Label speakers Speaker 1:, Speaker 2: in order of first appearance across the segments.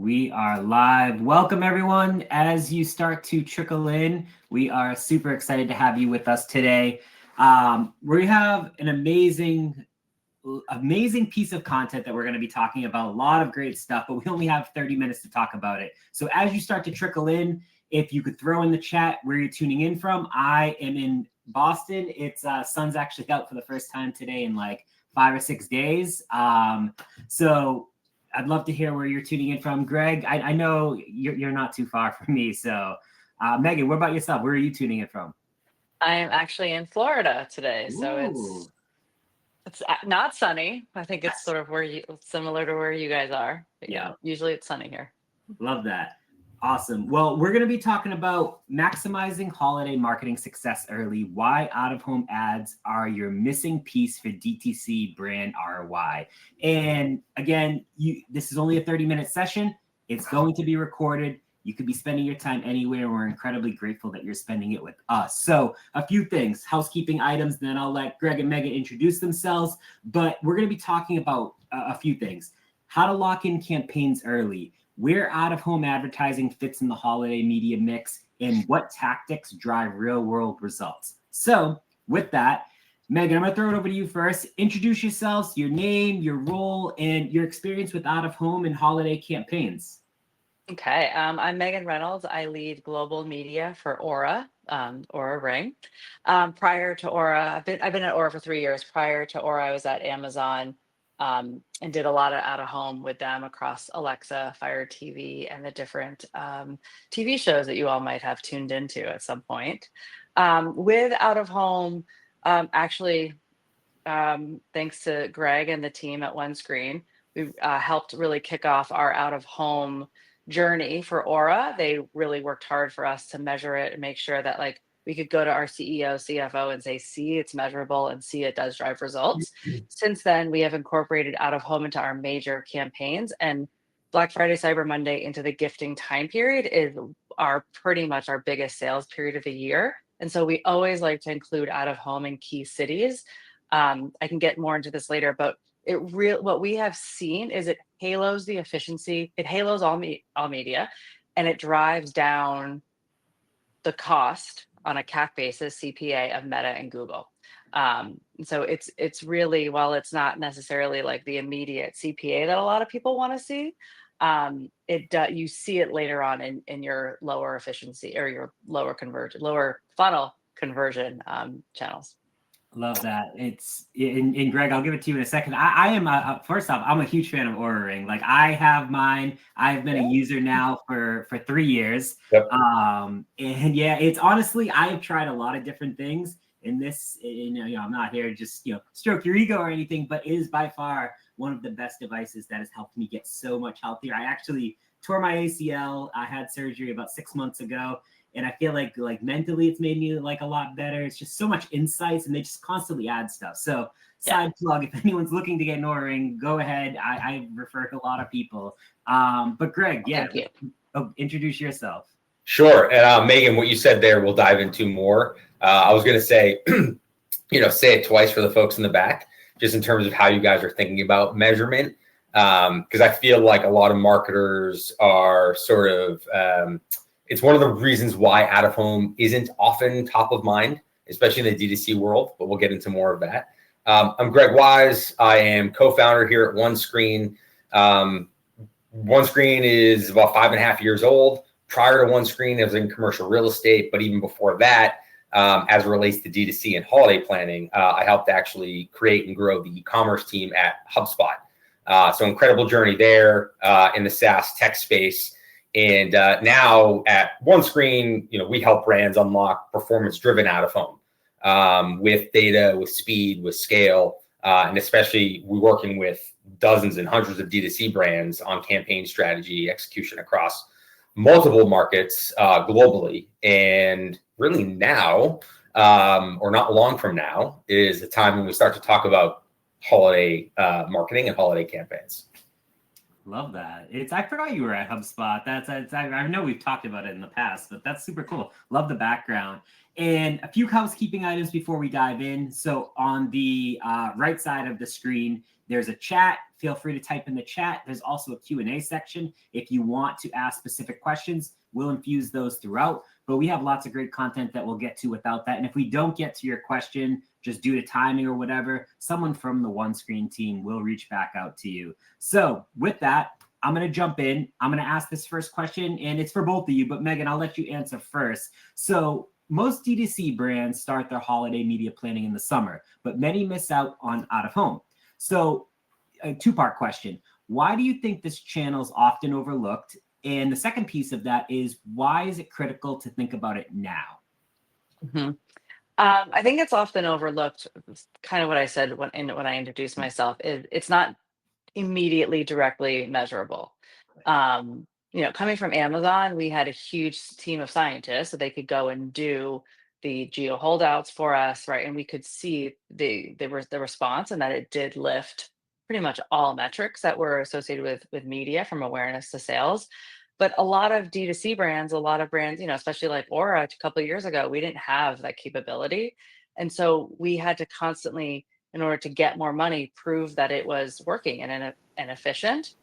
Speaker 1: We are live. Welcome, everyone. As you start to trickle in, we are super excited to have you with us today. We have an amazing piece of content that we're going to be talking about. A lot of great stuff, but we only have 30 minutes to talk about it. So as you start to trickle in, if you could throw in the chat where you're tuning in from. I am in Boston. It's sun's actually out for the first time today in like 5 or 6 days. So I'd love to hear where you're tuning in from. Greg, I know you're not too far from me. So Meghan, what about yourself? Where are you tuning in from?
Speaker 2: I am actually in Florida today. So
Speaker 1: Ooh.
Speaker 2: it's not sunny. I think it's sort of similar to where you guys are. But yeah, usually it's sunny here.
Speaker 1: Love that. Awesome. Well, we're going to be talking about maximizing holiday marketing success early, why out-of-home ads are your missing piece for DTC brand ROI. And again, this is only a 30-minute session. It's going to be recorded. You could be spending your time anywhere. We're incredibly grateful that you're spending it with us. So a few things, housekeeping items, then I'll let Greg and Meghan introduce themselves. But we're going to be talking about a few things. How to lock in campaigns early, where out-of-home advertising fits in the holiday media mix, and what tactics drive real-world results. So with that, Meghan, I'm going to throw it over to you first. Introduce yourselves, your name, your role, and your experience with out-of-home and holiday campaigns.
Speaker 2: Okay, I'm Meghan Reynolds. I lead global media for ŌURA, ŌURA Ring. Prior to ŌURA, I've been at ŌURA for 3 years. Prior to ŌURA, I was at Amazon and did a lot of out-of-home with them across Alexa, Fire TV, and the different TV shows that you all might have tuned into at some point. With out-of-home, thanks to Greg and the team at OneScreen, we helped really kick off our out-of-home journey for ŌURA. They really worked hard for us to measure it and make sure that we could go to our CEO, CFO and say, see, it's measurable and see it does drive results. Since then, we have incorporated out-of-home into our major campaigns, and Black Friday, Cyber Monday into the gifting time period is pretty much our biggest sales period of the year. And so we always like to include out-of-home in key cities. I can get more into this later, but what we have seen is it halos the efficiency, it halos all media, and it drives down the cost on a CAC basis, CPA of Meta and Google. So it's really, while it's not necessarily like the immediate CPA that a lot of people want to see, you see it later on in your lower efficiency or your lower funnel conversion channels.
Speaker 1: Love that. It's in Greg, I'll give it to you in a second. I am first off, I'm a huge fan of ŌURA Ring. Like I have mine. I've been a user now for 3 years.
Speaker 3: Yep.
Speaker 1: And yeah, it's honestly, I've tried a lot of different things in this. I'm not here to just stroke your ego or anything, but it is by far one of the best devices that has helped me get so much healthier. I actually tore my ACL. I had surgery about 6 months ago. And I feel like mentally it's made me like a lot better. It's just so much insights and they just constantly add stuff. So side plug, if anyone's looking to get an ŌURA Ring, go ahead. I refer to a lot of people. But Greg, introduce yourself.
Speaker 3: Sure. And Meghan, what you said there, we'll dive into more. I was going to say, say it twice for the folks in the back, just in terms of how you guys are thinking about measurement. Because I feel like a lot of marketers are sort of, it's one of the reasons why out-of-home isn't often top of mind, especially in the DTC world, but we'll get into more of that. I'm Greg Wise. I am co-founder here at OneScreen. OneScreen is about 5.5 years old. Prior to OneScreen, I was in commercial real estate, but even before that, as it relates to DTC and holiday planning, I helped actually create and grow the e-commerce team at HubSpot. So incredible journey there in the SaaS tech space. And now at OneScreen, we help brands unlock performance-driven out-of-home with data, with speed, with scale, and especially we're working with dozens and hundreds of D2C brands on campaign strategy execution across multiple markets globally. And really now, or not long from now, is the time when we start to talk about holiday marketing and holiday campaigns.
Speaker 1: Love that. I forgot you were at HubSpot. I know we've talked about it in the past, but that's super cool. Love the background. And a few housekeeping items before we dive in. So on the right side of the screen, there's a chat. Feel free to type in the chat. There's also a Q&A section. If you want to ask specific questions, we'll infuse those throughout. But we have lots of great content that we'll get to without that. And if we don't get to your question, just due to timing or whatever, someone from the OneScreen team will reach back out to you. So with that, I'm going to jump in. I'm going to ask this first question, and it's for both of you. But Meghan, I'll let you answer first. So most DTC brands start their holiday media planning in the summer, but many miss out on out of home. So a two-part question. Why do you think this channel is often overlooked? And the second piece of that is, why is it critical to think about it now?
Speaker 2: Mm-hmm. I think it's often overlooked. It's kind of what I said when I introduced myself. It's not immediately directly measurable. Coming from Amazon, we had a huge team of scientists, so they could go and do the geo holdouts for us, right? And we could see the response, and that it did lift pretty much all metrics that were associated with media, from awareness to sales. But a lot of D2C brands, a lot of brands, especially like ŌURA a couple of years ago, we didn't have that capability. And so we had to constantly, in order to get more money, prove that it was working and efficient.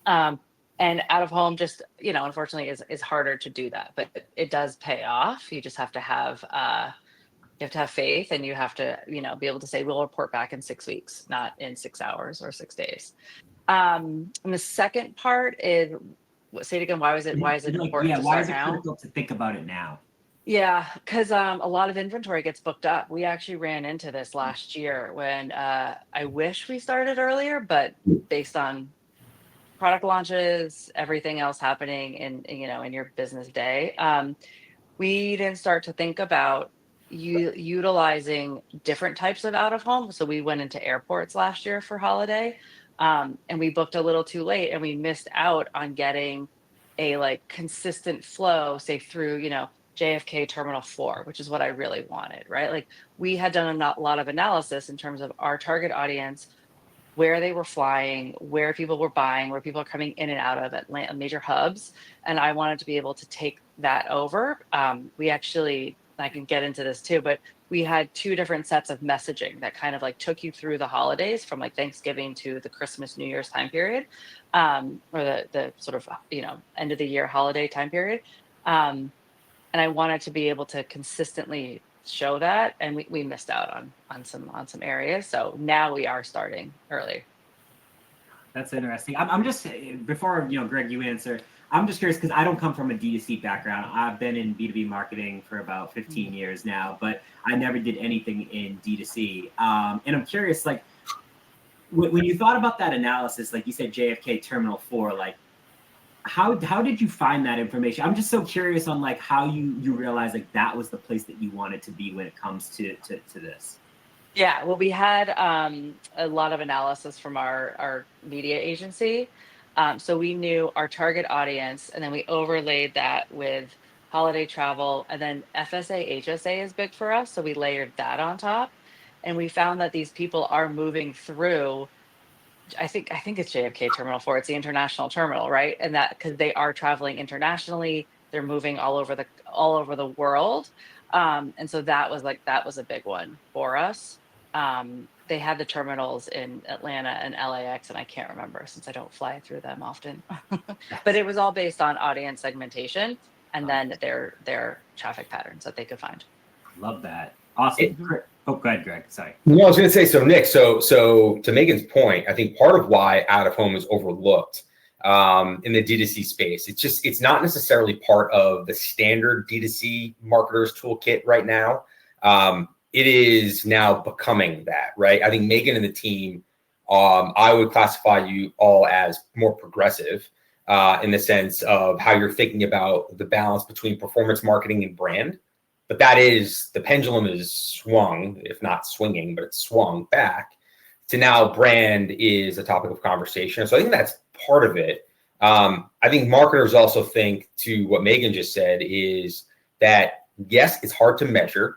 Speaker 2: And out of home just, unfortunately is harder to do that, but it does pay off. You just have to have faith, and you have to, be able to say, we'll report back in 6 weeks, not in 6 hours or 6 days. And the second part is, say it again. Why is it important to
Speaker 1: why
Speaker 2: start
Speaker 1: is it
Speaker 2: now?
Speaker 1: critical to think about it now?
Speaker 2: Yeah, because a lot of inventory gets booked up. We actually ran into this last year when I wish we started earlier, but based on product launches, everything else happening in your business day, we didn't start to think about utilizing different types of out of home. So we went into airports last year for holiday, and we booked a little too late, and we missed out on getting a consistent flow, say through JFK Terminal 4, which is what I really wanted, right? Like, we had done a lot of analysis in terms of our target audience, where they were flying, where people were buying, where people are coming in and out of Atlanta major hubs. And I wanted to be able to take that over. We actually, I can get into this too, but we had 2 different sets of messaging that kind of took you through the holidays, from Thanksgiving to the Christmas, New Year's time period, or the sort of, end of the year holiday time period. And I wanted to be able to consistently show that, and we missed out on some areas. So now we are starting early.
Speaker 1: That's interesting. I'm just, before Greg, you answer, I'm just curious, because I don't come from a D2C background. I've been in B2B marketing for about 15 years now, but I never did anything in D2C. And I'm curious, when you thought about that analysis, like you said, JFK Terminal 4, how did you find that information? I'm just so curious on how you realized that was the place that you wanted to be when it comes to this.
Speaker 2: Yeah, well, we had a lot of analysis from our media agency. So we knew our target audience, and then we overlaid that with holiday travel, and then FSA, HSA is big for us. So we layered that on top, and we found that these people are moving through, I think it's JFK Terminal 4. It's the international terminal, right? And that, because they are traveling internationally, they're moving all over the world. And so that was a big one for us. They had the terminals in Atlanta and LAX, and I can't remember since I don't fly through them often. But it was all based on audience segmentation, and then their traffic patterns that they could find.
Speaker 1: Love that. Awesome. Oh, go ahead, Greg. Sorry.
Speaker 3: No, I was going to say, so Nick, so to Megan's point, I think part of why out of home is overlooked in the D2C space, it's not necessarily part of the standard D2C marketers toolkit right now. It is now becoming that, right? I think Meghan and the team, I would classify you all as more progressive in the sense of how you're thinking about the balance between performance marketing and brand. But that is, the pendulum is swung, if not swinging, but it's swung back to now brand is a topic of conversation. So I think that's part of it. I think marketers also think, to what Meghan just said, is that, yes, it's hard to measure,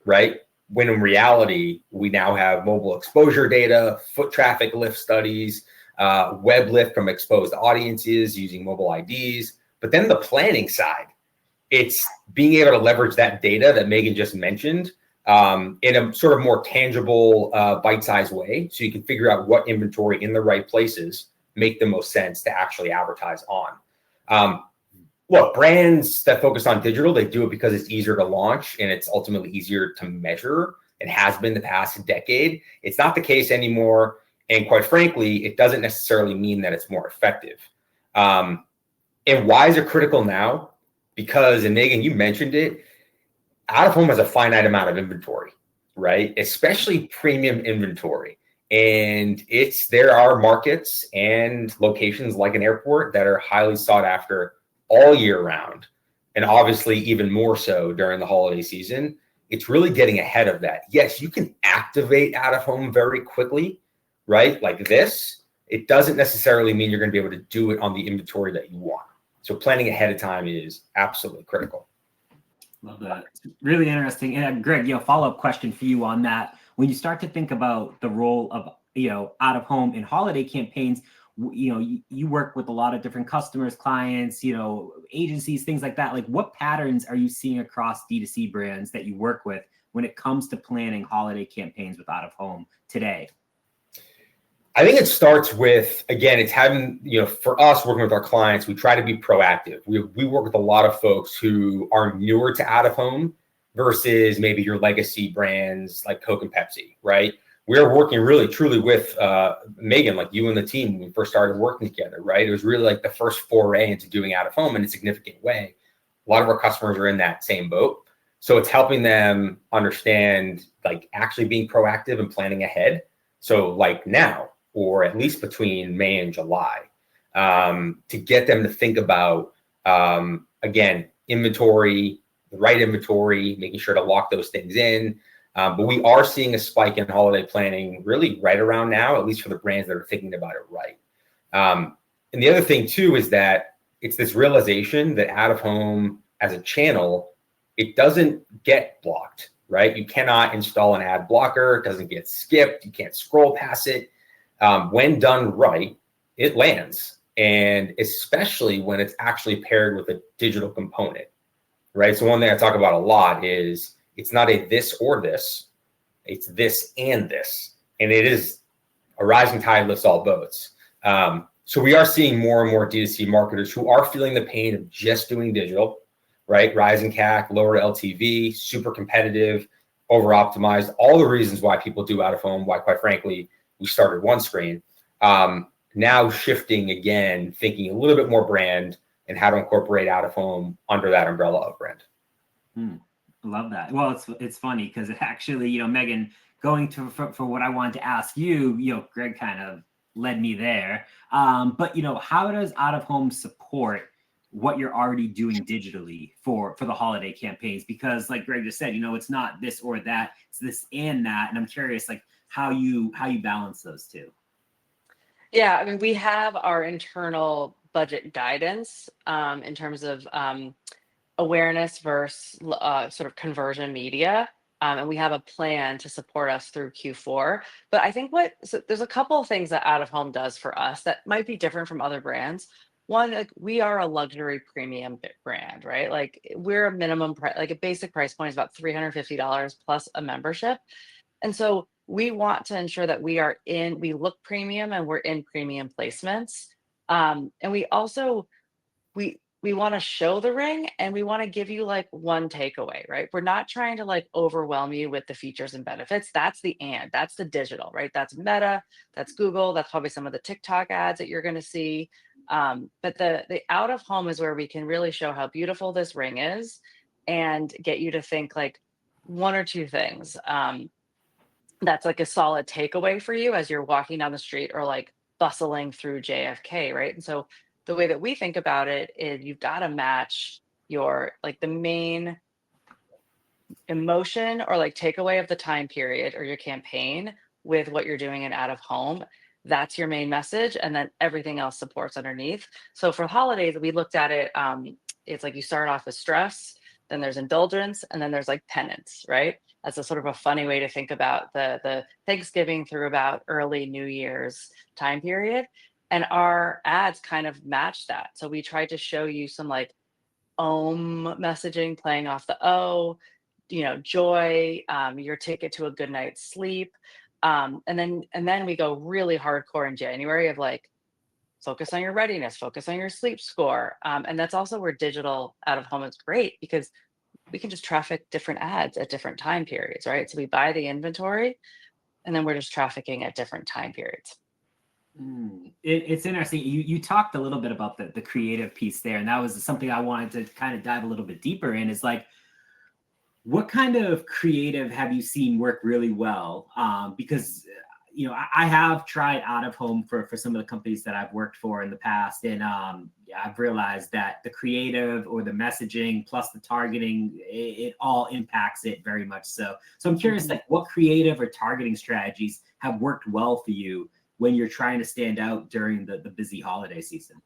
Speaker 3: right? When in reality, we now have mobile exposure data, foot traffic lift studies, web lift from exposed audiences using mobile IDs. But then the planning side it's being able to leverage that data that Meghan just mentioned in a sort of more tangible, bite-sized way, so you can figure out what inventory in the right places make the most sense to actually advertise on. Look, brands that focus on digital, they do it because it's easier to launch and it's ultimately easier to measure. It has been the past decade. It's not the case anymore. And quite frankly, it doesn't necessarily mean that it's more effective. And why is it critical now? Because, and Meghan, you mentioned it, out of home has a finite amount of inventory, right? Especially premium inventory. And there are markets and locations like an airport that are highly sought after all year round. And obviously even more so during the holiday season. It's really getting ahead of that. Yes, you can activate out of home very quickly, right? Like this. It doesn't necessarily mean you're going to be able to do it on the inventory that you want. So planning ahead of time is absolutely critical.
Speaker 1: Love that. It's really interesting. And Greg, follow-up question for you on that. When you start to think about the role of, out of home in holiday campaigns, you work with a lot of different customers, clients, agencies, things like that. Like, what patterns are you seeing across D2C brands that you work with when it comes to planning holiday campaigns with out of home today?
Speaker 3: I think it starts with, again, it's having, for us working with our clients, we try to be proactive. We work with a lot of folks who are newer to out of home versus maybe your legacy brands like Coke and Pepsi, right? We're working really truly with Meghan, like you and the team, when we first started working together, right? It was really like the first foray into doing out of home in a significant way. A lot of our customers are in that same boat. So it's helping them understand, like, actually being proactive and planning ahead. So like now, or at least between May and July, to get them to think about, again, inventory, the right inventory, making sure to lock those things in. But we are seeing a spike in holiday planning really right around now, at least for the brands that are thinking about it right. And the other thing too is that it's this realization that out of home as a channel, it doesn't get blocked, right? You cannot install an ad blocker. It doesn't get skipped. You can't scroll past it. When done right, it lands. And especially when it's actually paired with a digital component, right? So one thing I talk about a lot is it's not a this or this, it's this and this. And it is a rising tide lifts all boats. So we are seeing more and more D2C marketers who are feeling the pain of just doing digital, right? Rising CAC, lower LTV, super competitive, over optimized, all the reasons why people do out of home, why, quite frankly, we started OneScreen. Now shifting again, thinking a little bit more brand and how to incorporate out of home under that umbrella of brand.
Speaker 1: Love that. Well, it's funny because it actually, Meghan, going to for what I wanted to ask you, Greg kind of led me there. But how does out of home support what you're already doing digitally for the holiday campaigns? Because like Greg just said, it's not this or that, it's this and that. And I'm curious, like, how you balance those two.
Speaker 2: Yeah, I mean, we have our internal budget guidance in terms of awareness versus sort of conversion media. And we have a plan to support us through Q4. But I think there's a couple of things that out of home does for us that might be different from other brands. One, like, we are a luxury premium brand, right? Like, we're a minimum price, like a basic price point is about $350 plus a membership. And so we want to ensure that we look premium and we're in premium placements. And we also, we want to show the ring and we want to give you like one takeaway, right? We're not trying to like overwhelm you with the features and benefits. That's the digital, right? That's Meta, that's Google, that's probably some of the TikTok ads that you're going to see. But the out of home is where we can really show how beautiful this ring is and get you to think like one or two things. That's like a solid takeaway for you as you're walking down the street or like bustling through JFK, right? And so the way that we think about it is you've got to match your like the main emotion or like takeaway of the time period or your campaign with what you're doing in out of home. That's your main message, and then everything else supports underneath. So for holidays, we looked at it. It's like you start off with stress, then there's indulgence, and then there's like penance, right? That's a sort of a funny way to think about the Thanksgiving through about early New Year's time period. And our ads kind of match that. So we tried to show you some like messaging playing off the O, joy, your ticket to a good night's sleep. And then we go really hardcore in January of like, focus on your readiness, focus on your sleep score. And that's also where digital out of home is great, because we can just traffic different ads at different time periods, right? So we buy the inventory and then we're just trafficking at different time periods.
Speaker 1: It's interesting. You talked a little bit about the creative piece there, and that was something I wanted to kind of dive a little bit deeper in, is like, what kind of creative have you seen work really well? Because I have tried out of home for some of the companies that I've worked for in the past, and I've realized that the creative or the messaging plus the targeting, it all impacts it very much so. So I'm curious, like, what creative or targeting strategies have worked well for you when you're trying to stand out during the busy holiday season?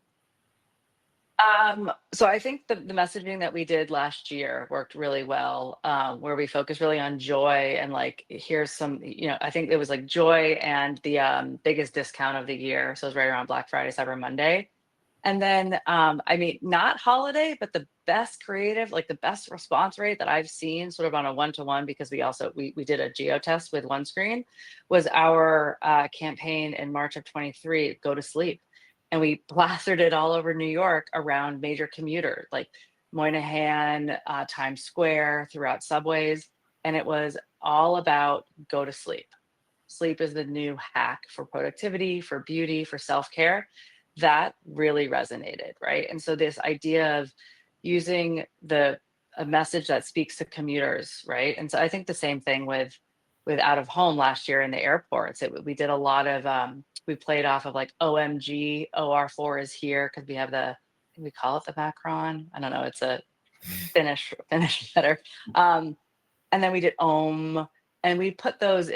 Speaker 2: So I think the messaging that we did last year worked really well, where we focused really on joy and like, here's some, I think it was like joy and the biggest discount of the year. So it was right around Black Friday, Cyber Monday. And then, not holiday, but the best creative, like the best response rate that I've seen sort of on a one-to-one, because we did a geo test with OneScreen, was our campaign in March of 23, Go to Sleep. And we plastered it all over New York around major commuters like Moynihan, Times Square, throughout subways. And it was all about go to sleep. Sleep is the new hack for productivity, for beauty, for self-care. That really resonated, right? And so this idea of using a message that speaks to commuters, right? And so I think the same thing with out of home last year in the airports. We did a lot of we played off of like OMG, OR4 is here, because we have we call it the Macron. I don't know, it's a Finnish letter. And then we did Om, and we put those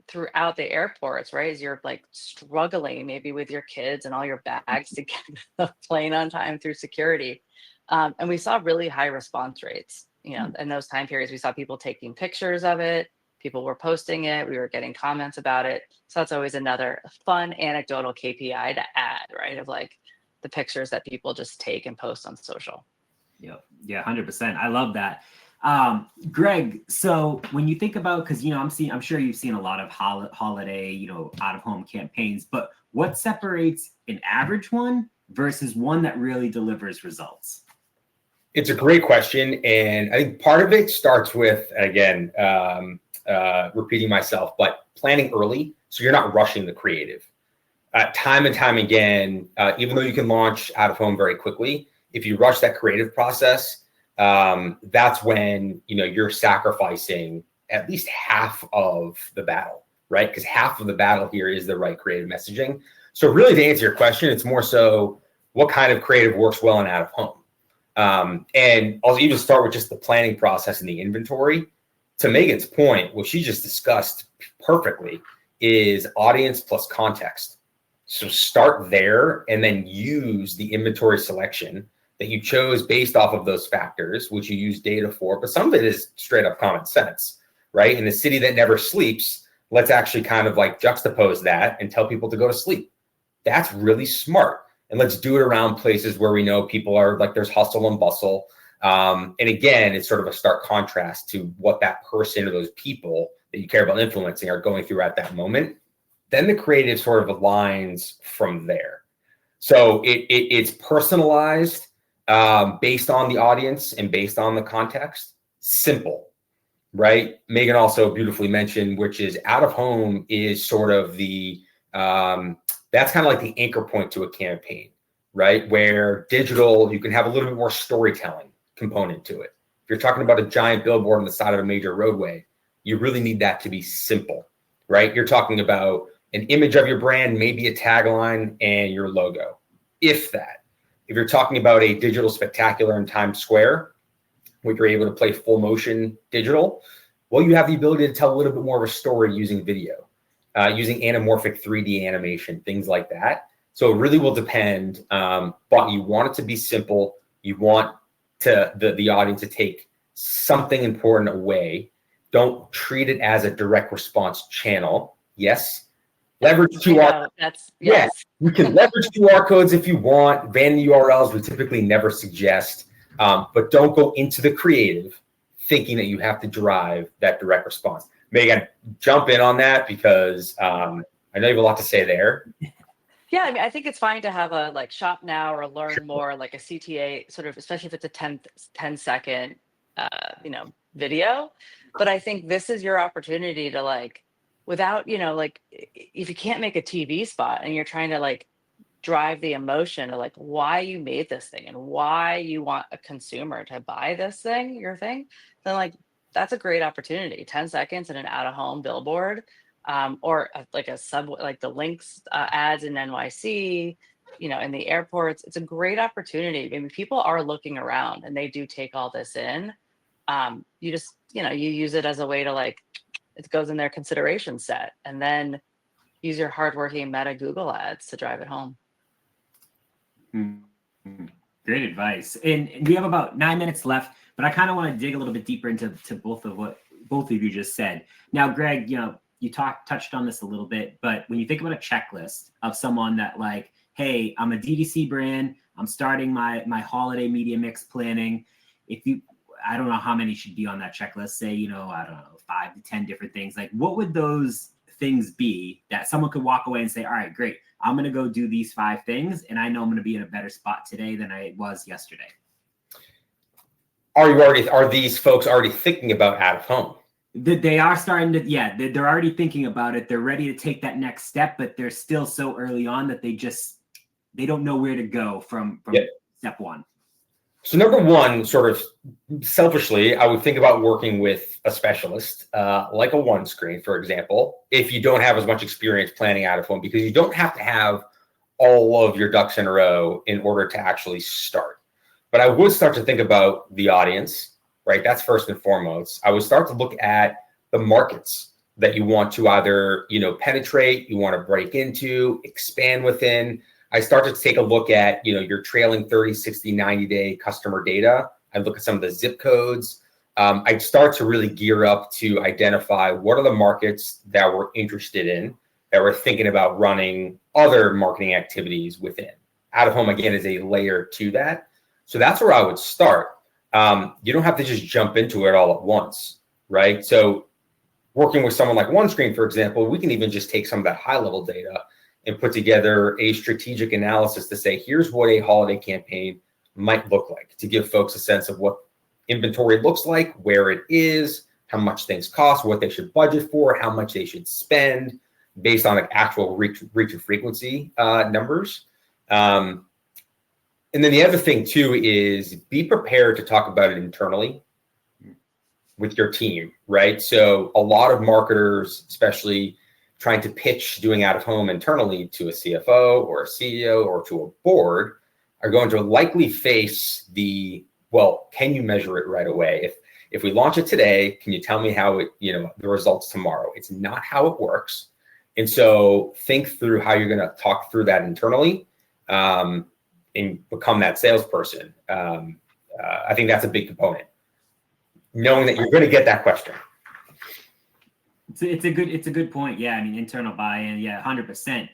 Speaker 2: throughout the airports, right? As you're like struggling maybe with your kids and all your bags to get the plane on time through security. And we saw really high response rates, in those time periods. We saw people taking pictures of it. People were posting it. We were getting comments about it. So that's always another fun anecdotal KPI to add, right? Of like the pictures that people just take and post on social.
Speaker 1: Yep. Yeah, 100%. I love that. Greg, so when you think about, because I'm sure you've seen a lot of holiday, out of home campaigns, but what separates an average one versus one that really delivers results?
Speaker 3: It's a great question, and I think part of it starts with, again, repeating myself, but planning early so you're not rushing the creative. Time and time again, even though you can launch out of home very quickly, if you rush that creative process, that's when you're sacrificing at least half of the battle, right? Because half of the battle here is the right creative messaging. So really, to answer your question, it's more so what kind of creative works well in out of home. And I'll even start with just the planning process and the inventory. To Meghan's point, what she just discussed perfectly is audience plus context. So start there and then use the inventory selection that you chose based off of those factors, which you use data for, but some of it is straight up common sense, right? In the city that never sleeps, let's actually kind of like juxtapose that and tell people to go to sleep. That's really smart. And let's do it around places where we know people are, like, there's hustle and bustle. And again, it's sort of a stark contrast to what that person or those people that you care about influencing are going through at that moment. Then the creative sort of aligns from there. So it's personalized based on the audience and based on the context. Simple, right? Meghan also beautifully mentioned, which is out of home is sort of that's kind of like the anchor point to a campaign, right? Where digital, you can have a little bit more storytelling component to it. If you're talking about a giant billboard on the side of a major roadway, you really need that to be simple, right? You're talking about an image of your brand, maybe a tagline and your logo, if that. If you're talking about a digital spectacular in Times Square, where you're able to play full motion digital, well, you have the ability to tell a little bit more of a story using video, using anamorphic 3D animation, things like that. So it really will depend, but you want it to be simple. You want the audience to take something important away. Don't treat it as a direct response channel. Yes. Leverage QR. Yes. You can leverage QR codes if you want. Vanity URLs we typically never suggest. but don't go into the creative thinking that you have to drive that direct response. Meghan, jump in on that because I know you have a lot to say there.
Speaker 2: Yeah, I mean, I think it's fine to have a like shop now or learn more, like a CTA sort of, especially if it's a 10-second, video. But I think this is your opportunity to like, without, like if you can't make a TV spot and you're trying to like drive the emotion of like why you made this thing and why you want a consumer to buy this thing, your thing, then like that's a great opportunity. 10 seconds in an out of home billboard, like a subway, like the links ads in NYC, in the airports. It's a great opportunity. I mean, people are looking around and they do take all this in. You just, you use it as a way to like, it goes in their consideration set, and then use your hardworking Meta Google ads to drive it home.
Speaker 1: Great advice. And we have about 9 minutes left, but I kind of want to dig a little bit deeper into both of what both of you just said. Now, Greg, you touched on this a little bit, but when you think about a checklist of someone that like, hey, I'm a DTC brand, I'm starting my holiday media mix planning. I don't know how many should be on that checklist, say, I don't know, 5 to 10 different things. Like, what would those things be that someone could walk away and say, all right, great, I'm going to go do these 5 things, and I know I'm going to be in a better spot today than I was yesterday?
Speaker 3: Are these folks already thinking about out of home?
Speaker 1: They are starting to, they're already thinking about it. They're ready to take that next step, but they're still so early on that they don't know where to go from step one.
Speaker 3: So number one, sort of selfishly, I would think about working with a specialist, like a OneScreen, for example, if you don't have as much experience planning out of home, because you don't have to have all of your ducks in a row in order to actually start. But I would start to think about the audience, right? That's first and foremost. I would start to look at the markets that you want to either, penetrate, you want to break into, expand within. I start to take a look at, your trailing 30, 60, 90-day customer data. I look at some of the zip codes. I start to really gear up to identify what are the markets that we're interested in, that we're thinking about running other marketing activities within. Out of home, again, is a layer to that. So that's where I would start. You don't have to just jump into it all at once, right? So working with someone like OneScreen, for example, we can even just take some of that high-level data and put together a strategic analysis to say, here's what a holiday campaign might look like, to give folks a sense of what inventory looks like, where it is, how much things cost, what they should budget for, how much they should spend based on like actual reach and frequency numbers. And then the other thing too is be prepared to talk about it internally with your team, right? So a lot of marketers, especially trying to pitch doing out of home internally to a CFO or a CEO or to a board, are going to likely face can you measure it right away? If we launch it today, can you tell me how it, the results tomorrow? It's not how it works. And so think through how you're going to talk through that internally and become that salesperson. I think that's a big component. Knowing that you're going to get that question.
Speaker 1: It's a good point. Yeah, I mean, internal buy-in. Yeah, 100%.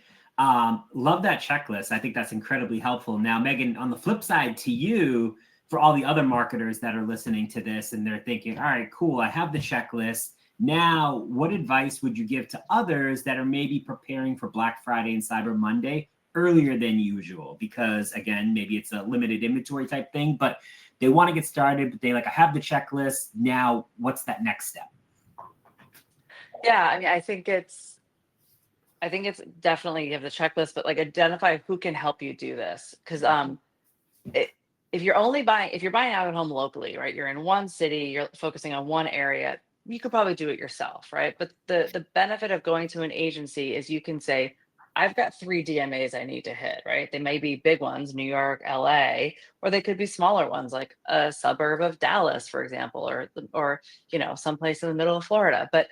Speaker 1: Love that checklist. I think that's incredibly helpful. Now, Meghan, on the flip side to you, for all the other marketers that are listening to this and they're thinking, all right, cool, I have the checklist. Now, what advice would you give to others that are maybe preparing for Black Friday and Cyber Monday earlier than usual? Because again, maybe it's a limited inventory type thing, but they want to get started, but I have the checklist. Now, what's that next step?
Speaker 2: Yeah, I mean, I think it's definitely you have the checklist, but like identify who can help you do this. Because if you're buying out at home locally, right? You're in one city, you're focusing on one area, you could probably do it yourself, right? But the benefit of going to an agency is you can say, I've got 3 DMAs I need to hit, right? They may be big ones, New York, LA, or they could be smaller ones like a suburb of Dallas, for example, or someplace in the middle of Florida. But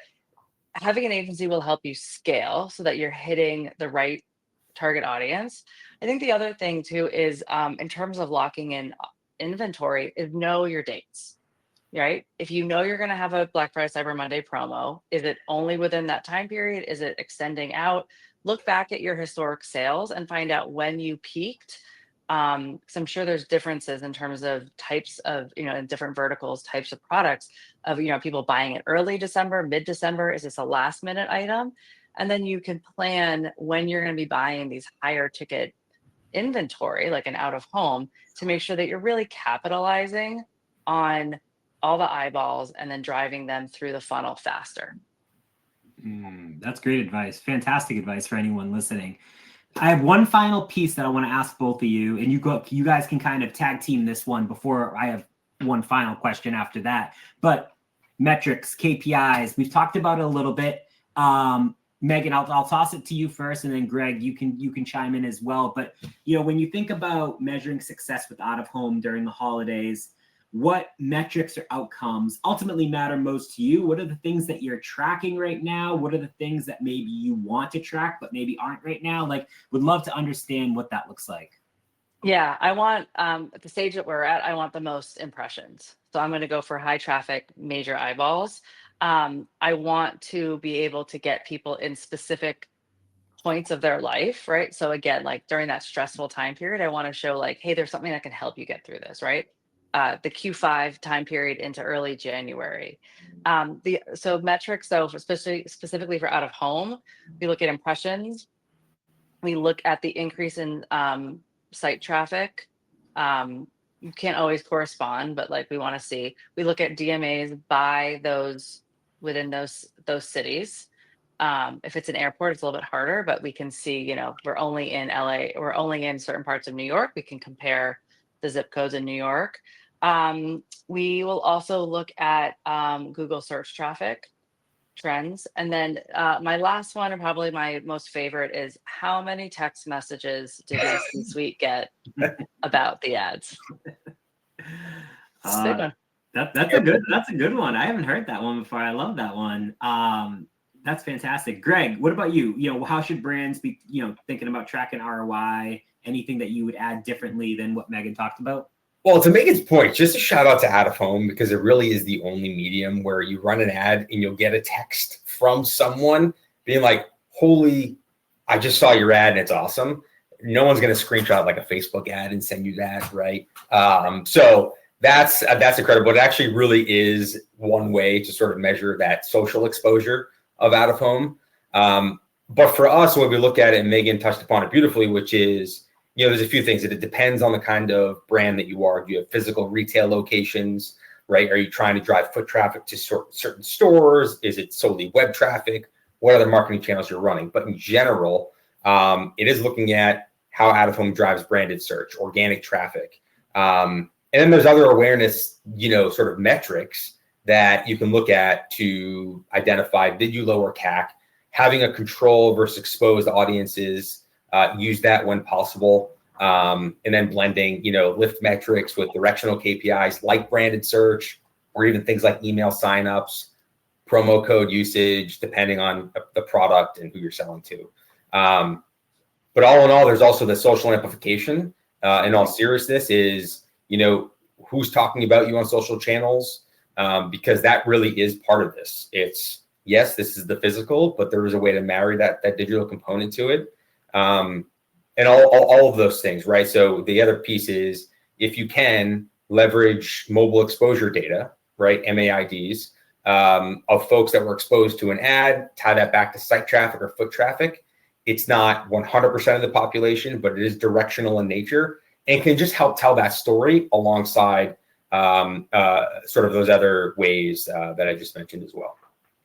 Speaker 2: having an agency will help you scale so that you're hitting the right target audience. I think the other thing too is in terms of locking in inventory is know your dates, right? If you know you're going to have a Black Friday Cyber Monday promo, is it only within that time period? Is it extending out? Look back at your historic sales and find out when you peaked because I'm sure there's differences in terms of types of, in different verticals, types of products of, people buying it early December, mid-December. Is this a last minute item? And then you can plan when you're going to be buying these higher ticket inventory, like an out of home, to make sure that you're really capitalizing on all the eyeballs and then driving them through the funnel faster.
Speaker 1: That's great advice. Fantastic advice for anyone listening. I have one final piece that I want to ask both of you, and you guys can kind of tag team this one before I have one final question after that. But metrics, KPIs, we've talked about it a little bit. Meghan, I'll toss it to you first, and then Greg, you can chime in as well. But when you think about measuring success with out of home during the holidays, what metrics or outcomes ultimately matter most to you? What are the things that you're tracking right now? What are the things that maybe you want to track but maybe aren't right now? Would love to understand what that looks like.
Speaker 2: Yeah, I want, at the stage that we're at, I want the most impressions. So I'm going to go for high traffic, major eyeballs. I want to be able to get people in specific points of their life, right? So again, like during that stressful time period, I want to show hey, there's something that can help you get through this, right? The Q5 time period into early January. So metrics, though, specifically for out of home, we look at impressions. We look at the increase in site traffic. You can't always correspond, but we want to see. We look at DMAs by those within those cities. If it's an airport, it's a little bit harder, but we can see, we're only in LA, we're only in certain parts of New York. We can compare the zip codes in New York. We will also look at Google search traffic trends. And then my last one, and probably my most favorite, is how many text messages did my C-suite get about the ads?
Speaker 1: That's a good one. I haven't heard that one before. I love that one. That's fantastic. Greg, what about you? How should brands be, thinking about tracking ROI? Anything that you would add differently than what Meghan talked about?
Speaker 3: Well, to Megan's point, just a shout out to out of home, because it really is the only medium where you run an ad and you'll get a text from someone being like, holy, I just saw your ad and it's awesome. No one's going to screenshot like a Facebook ad and send you that, right? So that's incredible. It actually really is one way to sort of measure that social exposure of out of home. But for us, when we look at it, and Meghan touched upon it beautifully, which is, there's a few things that it depends on the kind of brand that you are. Do you have physical retail locations, right? Are you trying to drive foot traffic to certain stores? Is it solely web traffic? What other marketing channels you're running? But in general, it is looking at how out of home drives branded search, organic traffic. And then there's other awareness, sort of metrics that you can look at to identify, did you lower CAC? Having a control versus exposed audiences, use that when possible. And then blending, lift metrics with directional KPIs like branded search, or even things like email signups, promo code usage, depending on the product and who you're selling to. But all in all, there's also the social amplification. In all seriousness is, who's talking about you on social channels, because that really is part of this. It's, yes, this is the physical, but there is a way to marry that digital component to it. And all of those things, right? So the other piece is, if you can leverage mobile exposure data, right? MAIDs, of folks that were exposed to an ad, tie that back to site traffic or foot traffic. It's not 100% of the population, but it is directional in nature and can just help tell that story alongside sort of those other ways that I just mentioned as well.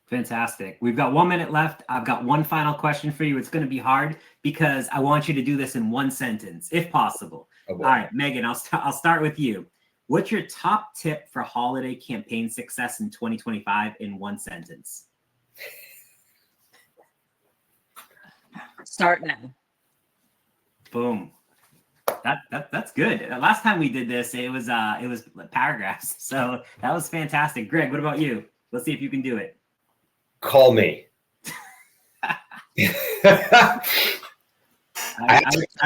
Speaker 1: Fantastic. We've got 1 minute left. I've got one final question for you. It's going to be hard because I want you to do this in one sentence, if possible.
Speaker 3: Oh,
Speaker 1: all right, Meghan, I'll start with you. What's your top tip for holiday campaign success in 2025 in one sentence?
Speaker 2: Start now.
Speaker 1: Boom. That's good. Last time we did this, it was paragraphs. So that was fantastic. Greg, what about you? Let's see if you can do it.
Speaker 3: Call me.
Speaker 1: I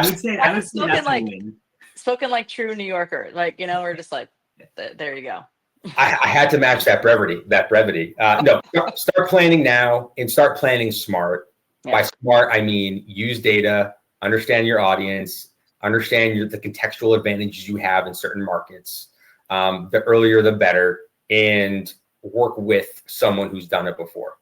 Speaker 1: would say that's
Speaker 2: spoken like true New Yorker. We're just like, there you go.
Speaker 3: I had to match that brevity. No, start planning now and start planning smart. Yeah. By smart, I mean use data, understand your audience, understand the contextual advantages you have in certain markets. The earlier, the better, and work with someone who's done it before.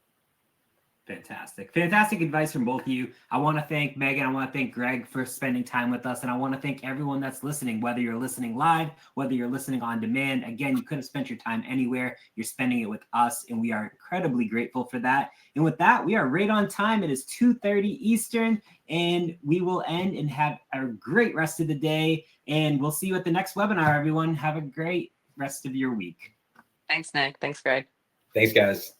Speaker 1: Fantastic. Fantastic advice from both of you. I want to thank Meghan. I want to thank Greg for spending time with us. And I want to thank everyone that's listening, whether you're listening live, whether you're listening on demand. Again, you could have spent your time anywhere. You're spending it with us, and we are incredibly grateful for that. And with that, we are right on time. It is 2:30 Eastern, and we will end and have a great rest of the day. And we'll see you at the next webinar, everyone. Have a great rest of your week.
Speaker 2: Thanks, Nick. Thanks, Greg.
Speaker 3: Thanks, guys.